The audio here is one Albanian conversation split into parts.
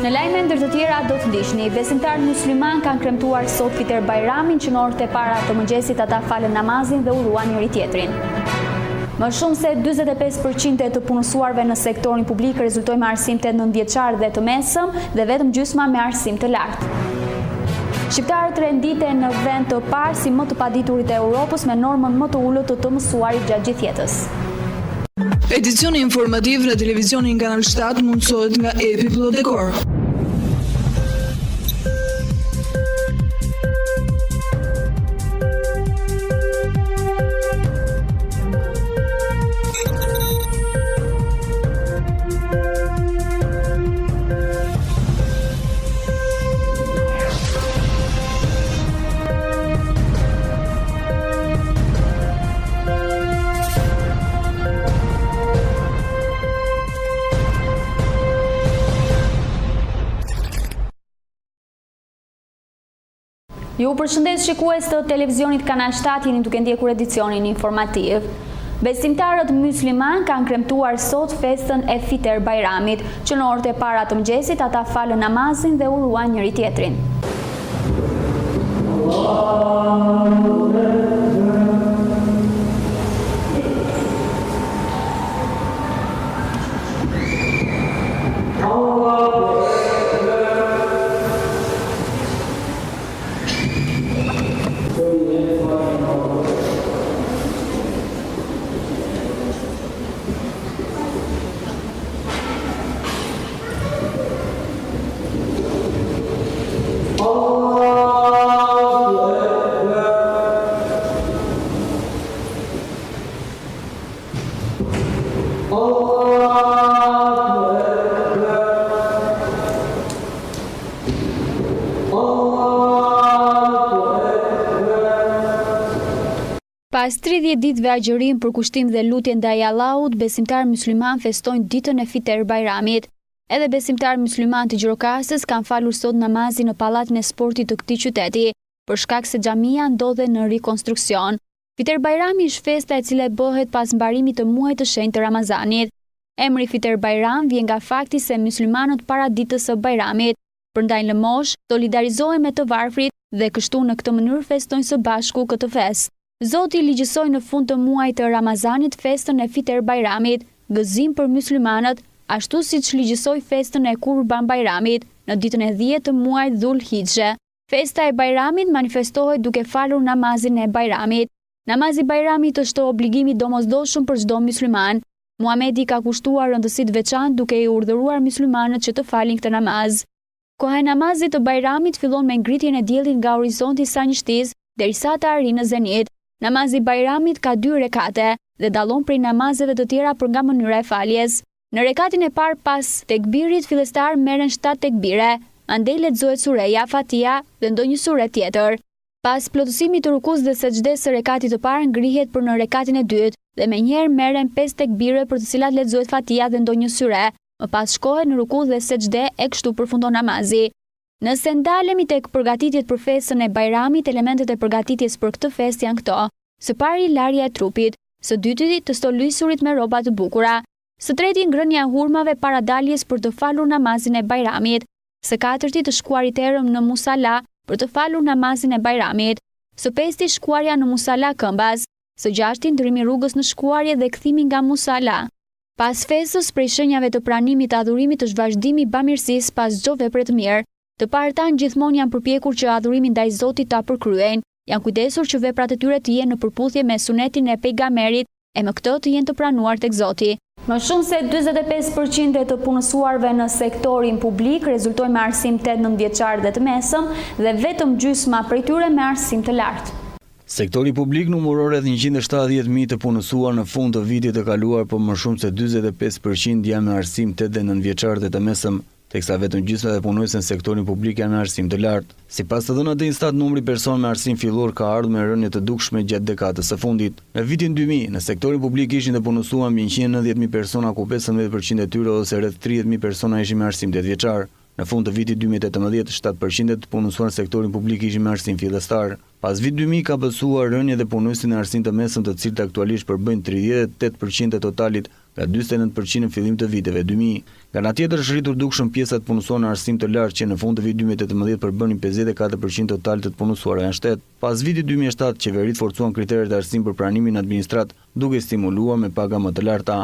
Në lajme ndër të tjera do të ndiqni, besimtarët musliman kanë kremtuar sot Fitër Bajramin që në orët e para të mëngjesit ata falën namazin dhe uruan njëri tjetrin. Më shumë se 45% e të punësuarve në sektorin publik rezultojnë me arsim të 9 vjeçar dhe të mesëm dhe vetëm gjysma me arsim të lartë. Shqiptarët renditen në vend të parë si më të paditurit e Europës me normën më të ulët të mësuarit gjatë gjithë jetës. Edicioni informativ në televizionin Kanal 7 mundësohet nga Epi Plot Dekor. Ju përshëndes shikues të televizionit Kanal 7, jeni duke ndjekur edicionin informativ. Besimtarët musliman kanë kremtuar sot festën e Fitër Bajramit, që në orët e para të mëngjesit ata falën namazin dhe uruan njëri tjetrin. Pas 30 ditëve agjërim për kushtim dhe lutje ndaj Allahut, besimtarë musliman festojnë ditën e Fitër Bajramit. Edhe besimtarë musliman të Gjirokastës kanë falur sot namazin në pallatin e sportit të këtij qyteti, për shkak se xhamia ndodhet në rikonstruksion. Fitër Bajrami është festa e cila bëhet pas mbarimit të muajit të shenjtë të Ramazanit. Emri Fitër Bajram vjen nga fakti se muslimanët para ditës së Bajramit përndajnë lëmosh, solidarizohen me të varfrit dhe kështu në këtë mënyrë festojnë së bashku këtë festë. Zoti ligjësoi në fund të muajit të Ramazanit festën e Fitër Bajramit, gëzim për muslimanët, ashtu siç ligjësoi festën e Kurban Bajramit në ditën e 10 të muajit Dhul Hijhe. Festa e Bajramit manifestohet duke falur namazin e Bajramit. Namazi i Bajramit është obligim i domosdoshëm për çdo musliman. Muhamedi ka kushtuar rëndësi të veçantë duke i urdhëruar muslimanët që të falin këtë namaz. Koha e namazit të Bajramit fillon me ngritjen e diellit nga horizonti i sanjështisë derisa të arrijë në zenit. Namazi i Bajramit ka 2 rekate dhe dallon prej namazeve të tjera për nga mënyra e faljes. Në rekatin e parë pas tekbirit fillestar merren 7 tekbire, andej lexohet sureja Fatiha dhe ndonjë sure tjetër. Pas plotësimit të rukus dhe sejdës së rekatit të parë ngrihet për në rekatin e dytë dhe menjëherë merren 5 tekbire për të cilat lexohet Fatiha dhe ndonjë sure. Më pas shkohet në ruku dhe sejdë e kështu përfundon namazi. Nëse ndalemi tek përgatitjet për festën e Bajramit, elementet e përgatitjes për këtë festë janë këto: së pari larja e trupit, së dyti të stollisurit me rroba të bukura, së treti ngrënia e hurmave para daljes për të falur namazin e Bajramit, së katërti të shkuarit erëm në musalla për të falur namazin e Bajramit, së pesti shkuarja në musalla këmbas, së gjashti ndrimi rrugës në shkuarje dhe kthimi nga musalla. Pas festës, prej shenjave të pranimit të adhurimit është vazhdimi i bamirësisë pas çdo vepre të mirë. Të parëtan gjithmonë janë përpjekur që adhurimin ndaj Zotit ta përkryejnë, janë kujdesur që veprat e tyre të jenë në përputhje me sunetin e pejgamberit e me këtë të jenë të pranuar tek Zoti. Më shumë se 45% e të punësuarve në sektorin publik rezultojnë me arsim 8-9 vjeçar dhe të mesëm dhe vetëm gjysma prej tyre me arsim të lartë. Sektori publik numëror rreth 170.000 të punësuar në fund të vitit të kaluar, por më shumë se 45% janë me arsim 8 dhe 9 vjeçar dhe të mesëm, teksa vetëm gjysma e punojësve në sektorin publik janë me arsim të lartë. Sipas të dhënave të Instat, numri person me arsim fillor ka ardhur me rënje të dukshme gjatë dekadës së fundit. Në vitin 2000, në sektorin publik ishin të punuar mbi 190.000 persona, ku 15% e tyre ose rreth 30.000 persona ishin me arsim 8 vjeçar. Në fund të vitit 2018, 7% të punësuar në sektorin publik ishin me arsim fillestar. Pas vit 2000 ka bësuar rënje dhe punojësit në arsim të mesëm, të cilët aktualisht përbëjnë 38% e totalit, nga 49% në fillim të viteve 2000. Nga ana tjetër është rritur dukshëm pjesa të punësuar në arsim të lartë që në fund të vitit 2018 përbënin 54% total të punësuarve në shtet. Pas vitit 2007, qeveritë forcuan kriteret e arsimit për pranimin në administrat, duke stimuluar me paga më të larta.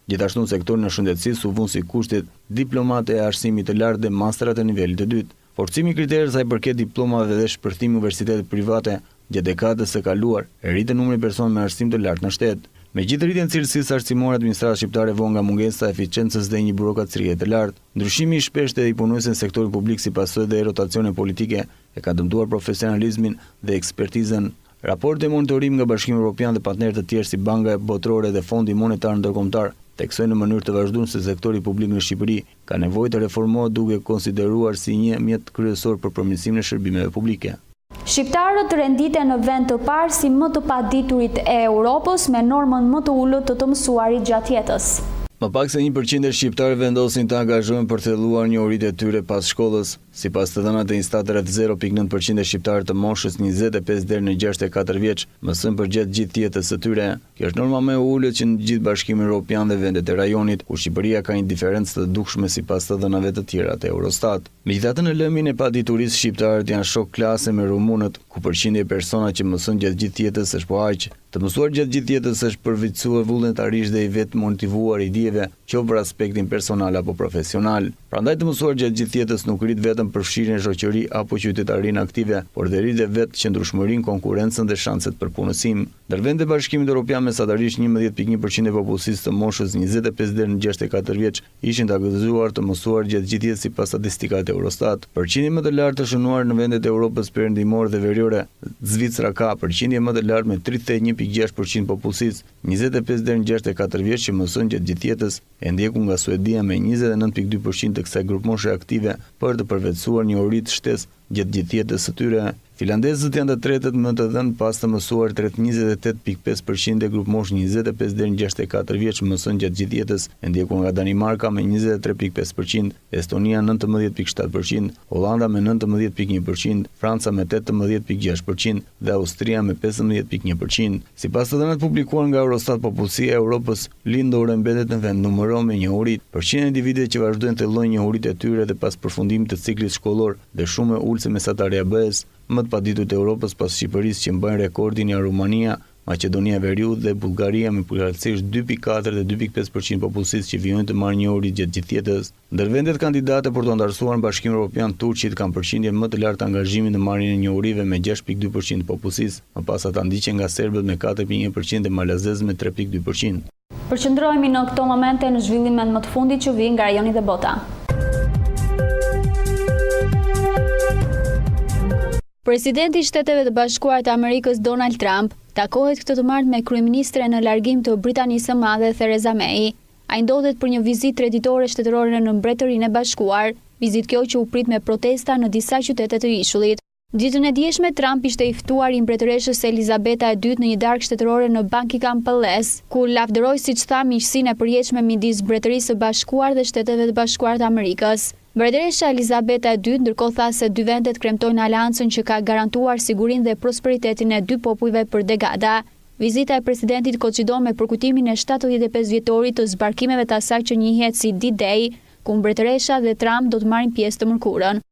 Gjithashtu në sektorin e shëndetësisë u vënë si kushtet diplomat e arsimit të lartë dhe masterat e nivelit të dytë. Forcimi i kritereve sa i përket diplomave dhe shpërthimi universitete private gjatë dekadës së kaluar e rritën numrin e personave me arsim të lartë në shtet. Megjithëse rritjen e cilësisë arsimore, administrata shqiptare vonë nga mungesa e eficiencës dhe një burokracie të lartë. Ndryshimi i shpeshtë i punonjësve në sektorin publik si pasojë dhe rotacione politike e ka dëmtuar profesionalizmin dhe ekspertizën. Raporti e monitorim nga Bashkimi Evropian dhe partnerët të tjerë si Banka Botërore dhe Fondi Monetar Ndërkombëtar theksojnë në mënyrë të vazhdueshme se sektori publik në Shqipëri ka nevojë të reformohet duke konsideruar si një mjet kryesor për përmirësimin e shërbimeve publike. Shqiptarët renditen në vend të parë si më të paditurit e Europës me normën më të ulët të mësuarit gjatë jetës. Më pak se 1% e shqiptarëve vendosin të angazhohen për të filluar njohuritë e tyre pas shkollës. Sipas të dhënave të Instat, rreth 0.9% e shqiptarëve të moshës 25 deri në 64 vjeç mësojnë përgjatë gjithë jetës së tyre. Kjo është norma më e ulët që në gjithë Bashkimin Evropian dhe vendet e rajonit, ku Shqipëria ka një diferencë të dukshme sipas të dhënave të tjera të Eurostat. Megjithatë, në lëmin e paditurisë shqiptarët janë shok klase me rumunët, ku përqindja e personave që mësojnë gjatë gjithë jetës është po aq. Të mësuar gjatë gjithë jetës është përvitësuar vullnetarisht dhe i vetë motivuar i dieve, qoftë për aspektin personal apo profesional. Prandaj të mësuar gjatë gjithë jetës nuk rrit vetëm përfshirjen në shoqëri apo qytetarinë aktive, por dhe rrit vetë qëndrueshmërinë, konkurrencën dhe shanset për punësim. Ndër vendet e Bashkimit Evropian mesatarisht 11.1% e popullsisë të moshës 25 deri në 64 vjeç ishin të aktivizuar të mësuar gjatë gjithë jetës sipas statistikave të Eurostat. Përqindja më të lartë të shënuar në vendet e Europës perëndimore dhe veriore, Zvicra ka përqindje më të lartë me 31.6% popullsisë 25 deri në 64 vjeç që mësojnë gjatë gjithë jetës, e ndjekur nga Suedia me 29.2% të kësaj grupmoshe aktive për të përvetësuar njohuritë shtesë gjatë gjithë jetës së tyre. Finlandezët janë të tretët më të dhënë pas të mësuar rreth 28.5% e grupmoshë 25 deri në 64 vjeç mësojnë gjatë gjithë jetës, e ndjekur nga Danimarka me 23.5%, Estonia 19.7%, Hollanda me 19.1%, Franca me 18.6% dhe Austria me 15.1%. Sipas të dhënave publikuar nga Eurostat, popullsia e Europës lindore mbetet në vend numër 1 me njohuritë. Përqindja e individëve që vazhdojnë të llojnë njohuritë e tyre dhe pas përfundimit të ciklit shkollor dhe shumë e ulët se mesatarja BE-s, më të paditut e Europës pas Shqipërisë që mbajnë rekordin janë Rumania, Maqedonia e Veriut dhe Bullgaria me përgjithsisht 2.4 dhe 2.5% popullsisë që vijojnë të marrë njohuri gjatë gjithë jetës. Ndër vendet kandidate për të antarësuar në Bashkimin Evropian, Turqit kanë përqindjen më të lartë angazhimit në marrjen e njohurive me 6.2% popullsisë, më pas ata ndiqen nga serbët me 4.1% dhe malazezët me 3.2%. Përqendrohemi në këto momente në zhvillimet më të fundit që vijnë nga rajoni dhe bota. Presidenti i Shteteve të Bashkuara të Amerikës Donald Trump takohet këtë të martë me kryeministren në largim të Britanisë së Madhe Theresa May. Ai ndodhet për një vizitë treditore shtetërore në Mbretërinë e Bashkuar, vizitë kjo që u prit me protesta në disa qytete të ishullit. Ditën e djeshme, Trump ishte i ftuar i mbretëreshës Elizabeta II në një darkë shtetërore në Buckingham Palace, ku lavdëroi, siç tha, miqësinë e përjetshme midis Mbretërisë së Bashkuar dhe Shteteve të Bashkuara të Amerikës. Mbretëresha Elizabeta II ndërkohë tha se dy vendet kremtojnë aleancën që ka garantuar sigurinë dhe prosperitetin e dy popujve për dekada. Vizita e presidentit koincidon me përkujtimin e 75 vjetorit të zbarkimeve të asaj që njihet si D-Day, ku mbretëresha dhe Trump do të marrin pjesë të mërkurën.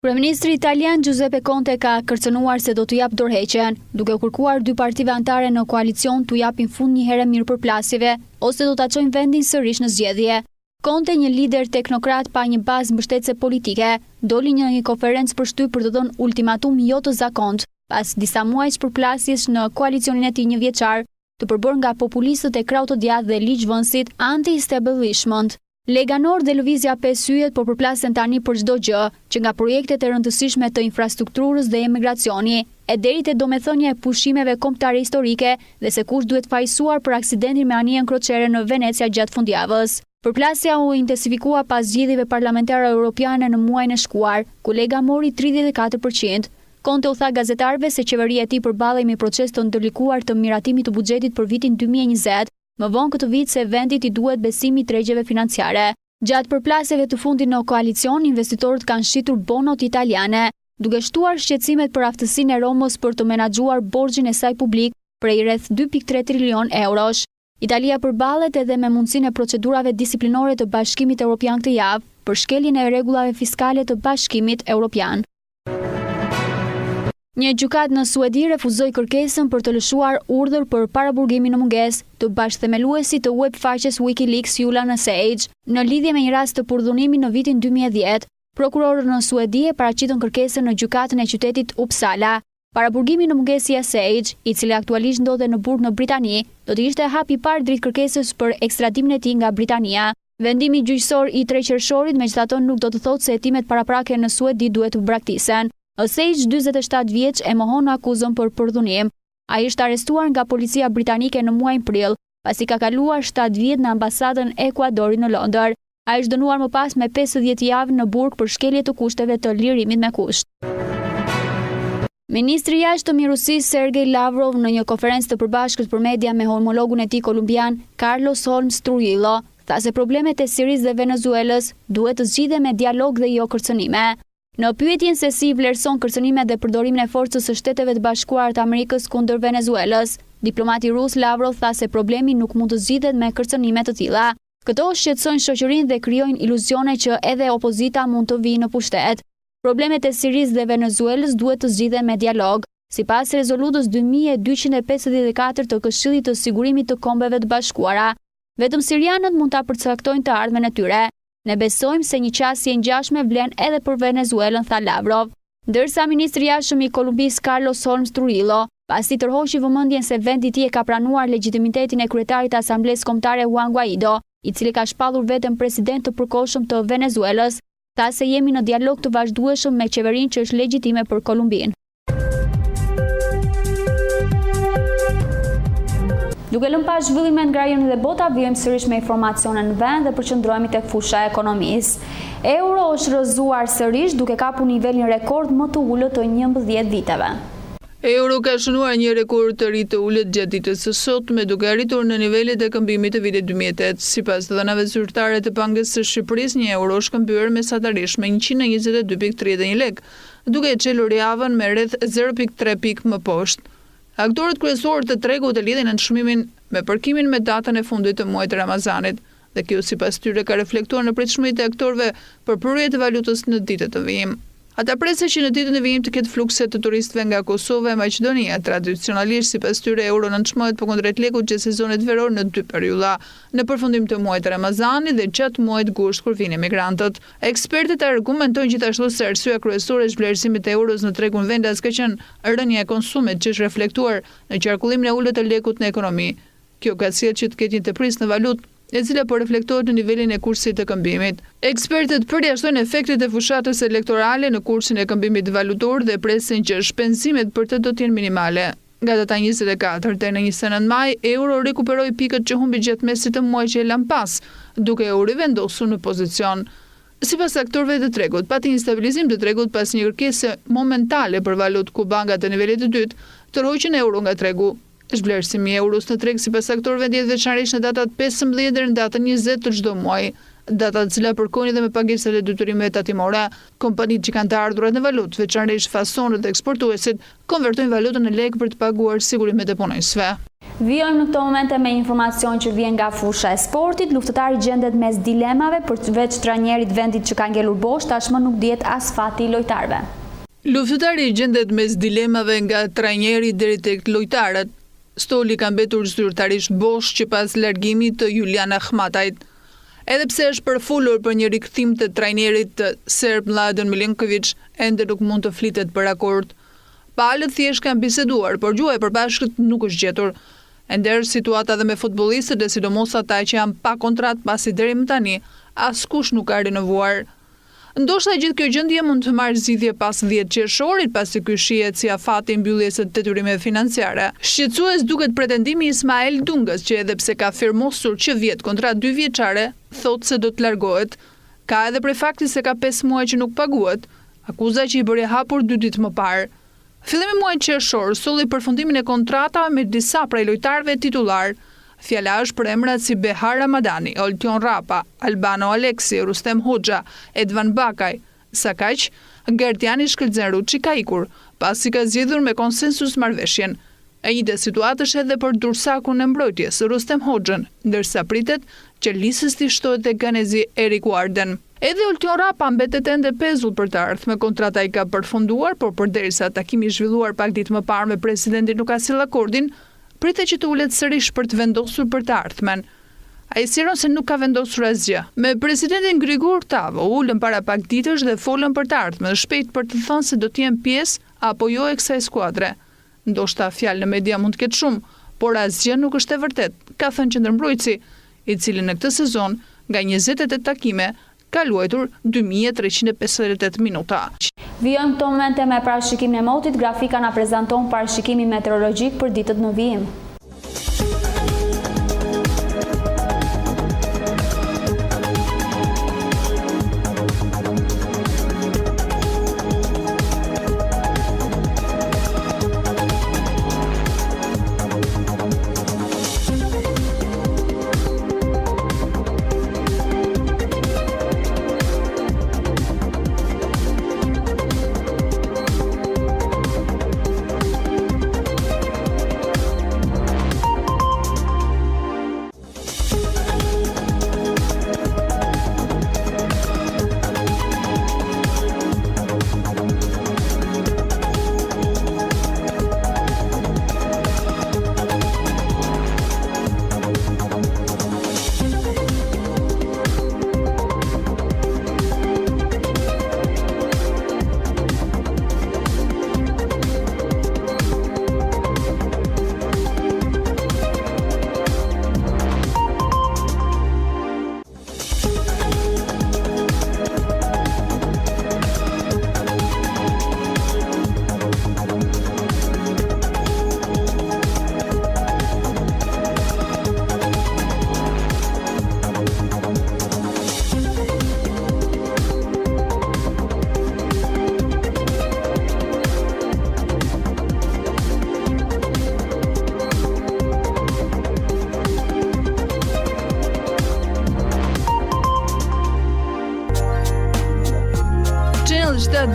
Kryeministri italian Giuseppe Conte ka kërcënuar se do të jap dorëheqjen, duke kërkuar dy partive anëtare në koalicion të japin fund një herë mirëpërplasjeve ose do ta çojnë vendin sërish në zgjedhje. Conte, një lider teknokrat pa një bazë mbështetëse politike, doli në një konferencë për shtyp për të dhënë ultimatum jo të zakontë, pas disa muajsh përplasjes në koalicionin e tij një vjeçar, të përbërë nga populistët e krahut të djathtë dhe ligjvënësit anti-establishment. Lega Nord dhe Lëvizja 5 Yjet po përplasen tani për çdo gjë, që nga projektet e rëndësishme të infrastrukturës dhe emigracioni, e deri te domethënia e pushimeve kombëtare historike dhe se kush duhet fajsuar për aksidentin me anijen kroçere në Venecia gjatë fundjavës. Përplasja u intensifikua pas zgjedhjeve parlamentare europiane në muajin e shkuar, ku Lega mori 34%. Conte u tha gazetarëve se qeveria e tij përballej me proces të ndërlikuar të miratimit të buxhetit për vitin 2020, më vonë këtë vit se vendit i duhet besimi i tregjeve financiare. Gjatë përplasjeve të fundit në koalicion, investitorët kanë shitur bonot italiane, duke shtuar shqetësimet për aftësinë e Romës për të menaxhuar borxhin e saj publik prej rreth 2.3 trilion eurosh. Italia përballet edhe me mundësinë e procedurave disiplinore të Bashkimit Evropian këtë javë për shkeljen e rregullave fiskale të Bashkimit Evropian. Një gjykatë në Suedi refuzoi kërkesën për të lëshuar urdhër për paraburgimin në mungesë të bashkëthemeluesit të webfaqes WikiLeaks Julian Assange në lidhje me një rast të purdhunimi në vitin 2010. Prokurorët në Suedi e paraqitën kërkesën në gjykatën e qytetit Uppsala. Paraburgimi në mungesë i Assange, i cili aktualisht ndodhet në burg në Britani, do të ishte hapi i parë drejt kërkesës për ekstradimin e tij nga Britania. Vendimi gjyqësor i 3 qershorit megjithatë nuk do të thotë se hetimet paraprake në Suedi duhet të braktisën. Assange, 47 vjeç, e mohon akuzën për purdhunim. Ai është arrestuar nga policia britanike në muajin prill, pasi ka kaluar 7 vjet në ambasadën e Ekuadorit në Londër. Ai është dënuar më pas me 50 javë në burg për shkelje të kushteve të lirimit me kusht. Ministri i jashtëm i Rusisë Sergej Lavrov në një konferencë të përbashkët për media me homologun e tij kolumbian Carlos Holmes Trujillo tha se problemet e Sirisë dhe Venezuelës duhet të zgjidhen me dialog dhe jo kërcënime. Në pyetjen se si vlerëson kërcënimet dhe përdorimin e forcës së Shteteve të Bashkuara të Amerikës kundër Venezuelës, diplomati rus Lavrov tha se problemi nuk mund të zgjidhet me kërcënime të tilla. Këto shqetësojnë shoqërinë dhe krijojnë iluzione që edhe opozita mund të vijë në pushtet. Problemet e Sirisë dhe Venezuelës duhet të zgjidhen me dialog, sipas rezolutës 2254 të Këshillit të Sigurimit të Kombeve të Bashkuara. Vetëm sirianët mund ta përcaktojnë të ardhmen e tyre. Ne besojmë se një qasje ngjashme vlen edhe për Venezuelën, tha Lavrov. Ndërsa ministri i jashtëm i Kolumbisë Carlos Holmes Trujillo, pasi tërhoqi vëmendjen se vendi i tij e ka pranuar legitimitetin e kryetarit të Asamblesë Kombëtare Juan Guaido, i cili ka shpallur veten president të përkohshëm të Venezuelës, tha se jemi në dialog të vazhdueshëm me qeverinë që është legjitime për Kolumbinë. Duke lënë pa zhvillimet nga rajoni dhe bota, vijmë sërish me informacione në vend dhe përqendrohemi tek fusha e ekonomisë. Euro është rrëzuar sërish duke kapur nivelin rekord më të ulët të 11 viteve. Euro ka shënuar një rekord të ri të ulët gjatë ditës së sotme duke arritur në nivelet e këmbimit të vitit 2008. Sipas të dhënave zyrtare të Bankës së Shqipërisë, një euro është këmbyer mesatarisht me 122.31 lekë, duke e çelur javën me rreth 0.3 pikë më poshtë. Aktorët kryesorë të tregut e lidhin nënshmimin me parkimin me datën e fundit të muajit të Ramazanit, dhe kjo sipas tyre ka reflektuar në pritshmëritë e aktorëve për prurje të valutës në ditët të vijim. Ata presin që në ditën e vijim të ketë flukse të turistëve nga Kosova e Maqedonia. Tradicionalisht sipas tyre euro nënçmohet përkundrejt lekut gjatë sezonit veror në 2 periudha, në përfundim të muajit të Ramazanit dhe gjatë muajit gusht kur vinë emigrantët. Ekspertët argumentojnë gjithashtu se arsyeja kryesore e vlerësimit të euros në tregun vendas ka qenë rënja e konsumit që është reflektuar në qarkullimin e ulët të lekut në ekonomi. Kjo ka sjellë që të ketë një tepris në valutë, e cila po reflektohet në nivelin e kursit të këmbimit. Ekspertët përjashtojnë efektet e fushatës elektorale në kursin e këmbimit valutor dhe presin që shpenzimet për të do të jenë minimale. Nga data 24 deri në 29 maj, euro rikuperoi pikët që humbi gjatë mesit të muajit që e lan pas, duke u rivendosur në pozicion. Sipas aktorëve të tregut, pati një stabilizim të tregut pas një kërkese momentale për valutë ku bankat të nivelit të dytë tërhoqën euro nga tregu. Zhvlerësimi i euros në treg sipas aktorëve ndjehet veçanërisht në datat 15 deri në datën 20 të çdo muaji, data të cilat përkojnë edhe me pagesat e detyrimeve tatimore. Kompanitë që kanë të ardhurat në valutë, veçanërisht fasonët dhe eksportuesit, konvertojnë valutën në lekë për të paguar sigurimet e punonjësve. Vijojmë në këto momente me informacion që vjen nga fusha e sportit. Luftëtari gjendet mes dilemave përveç trajnerit vendit që ka ngelur bosh, tashmë nuk dihet as fati i lojtarëve. Luftëtari gjendet mes dilemave nga trajneri deri tek lojtarët. Stoli ka mbetur zyrtarisht bosh që pas largimit të Julian Ahmatajt. Edhe pse është përfolur për një rikthim të trajnerit serb Mladen Milinkovic, ende nuk mund të flitet për akord. Palët thjesht kanë biseduar, por gjuha e përbashkët nuk është gjetur. Ender situata dhe me futbollistët dhe sidomos ata që janë pa kontratë pasi deri më tani askush nuk ka rinovuar. Ndoshta gjithë kjo gjendje mund të marrë zgjidhje pas 10 qershorit, pasi ky shihet si afati i mbylljes së detyrimeve financiare. Shqetësues duket pretendimi i Ismail Dungës, që edhe pse ka firmosur që vjet kontratë 2 vjeçare, thotë se do të largohet. Ka edhe prej faktit se ka 5 muaj që nuk paguhet, akuza që i bëri hapur 2 ditë më parë. Fillimi i muajit qershor solli përfundimin e kontratave me disa prej lojtarëve titullar. Fjala është për emrat si Behar Ramadani, Oltion Rapa, Albano Aleksi, Rustem Hoxha, Edvan Bakaj. Sa kaq, Gertiani Shkëlzen Ruçi ka ikur, pasi ka zgjedhur me konsensus marrëveshjen. E njëjta situatë është edhe për dursakun e mbrojtjes Rustem Hoxhën, ndërsa pritet që listës t'i shtohet te Ganezi Erik Warden. Edhe Ultion Rapa mbetet ende pezull për të ardhmen. Kontrata i ka përfunduar, por përderisa takimi i zhvilluar pak ditë më parë me presidentin nuk ka sill akordin, pritet që të ulet sërish për të vendosur për të ardhmen. Ai siron se nuk ka vendosur asgjë. Me presidentin Grigor Tavo ulën para pak ditësh dhe folën për të ardhmen, shpejt për të thënë se do të jenë pjesë apo jo e kësaj skuadre. Ndoshta fjalë në media mund të ketë shumë, por asgjë nuk është e vërtet, ka thënë qendërmbrojtësi, i cili në këtë sezon nga 28 takime ka luajtur 2358 minuta. Vijojmë këto momente me parashikimin e motit. Grafika na prezanton parashikimin meteorologjik për ditët në vijim.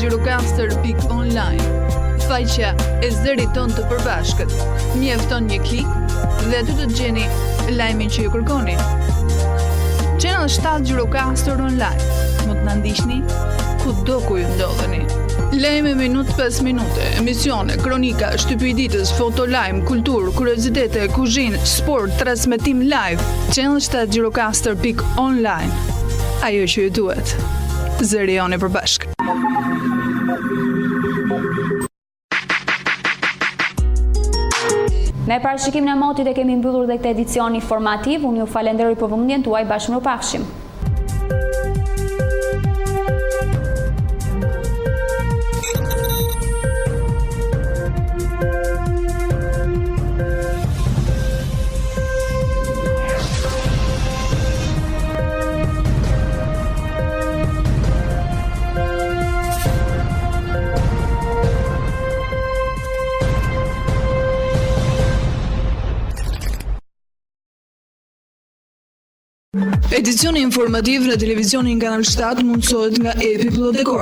Gjirokaster.online, faqja e zërit ton të përbashkët. Mjafton një klik dhe aty do të gjeni lajmin që ju kërkoni. Channel 7 Gjirokaster online. Mund të na ndiqni kudo ku ju ndodheni. Lajme minutë pas minute, emisione, kronika, shtypi i ditës, foto, lajm, kulturë, kuriozitete, kuzhinë, sport, transmetim live. Channel 7 Gjirokaster.online. Ajo që ju duhet. Zëri joni përbashkët. Me parashikimin e motit e kemi mbyllur dhe këtë edicion informativ. Unë ju falenderoj për vëmendjen tuaj, bashkëpafshim. Edicioni informativ në televizionin Kanal 7 mundësohet nga epi.dekor.